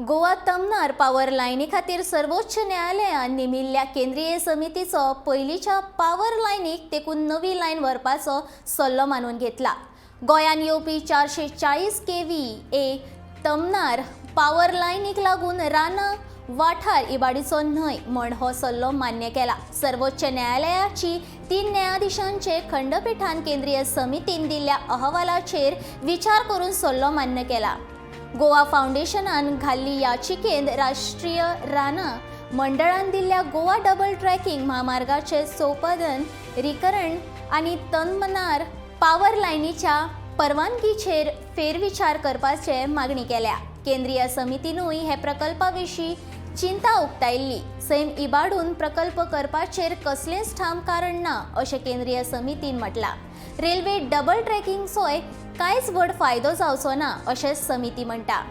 Goa Tamnar power लायनी खातीर सर्वोच्च न्यायालयान नेमिल्ल्या केंद्रीय समितीचो पयलींच्या पावर लायनीक तेकून नवी लायन व्हरपाचो सल्लो मानून घेतला। गोंयान येवपी 440 kV तमनार पावर लायनीक लागून रानां वाठार इबाडीचो न्हय म्हण हो सल्लो मान्य केला। सर्वोच्च न्यायालयाची 3 न्यायाधीशांचे खंडपीठान केंद्रीय समितीन दिल्ल्या अहवालाचेर विचार करून सल्लो मान्य केला। गोवा फाउंडेशनान घाल्ली याचिकेंत राष्ट्रीय रानां मंडळान दिल्ल्या गोवा डबल ट्रॅकिंग महामार्गाचे चौपदन रिकरण आनी तमनार पावर लायनीच्या परवानगीचेर फेरविचार करपाचे मागणी केल्या। केंद्रीय समितीनूय हे प्रकल्पाविशीं चिंता उक्तायल्ली। सैम इबाडून प्रकल्प करपाचेर कसलेंच ठाम कारण ना अशें केंद्रीय समितीन म्हटलां। रेल्वे डबल ट्रॅकिंगचोय कांयच व्हड फायदो जावचो ना अशें समिती म्हणटा।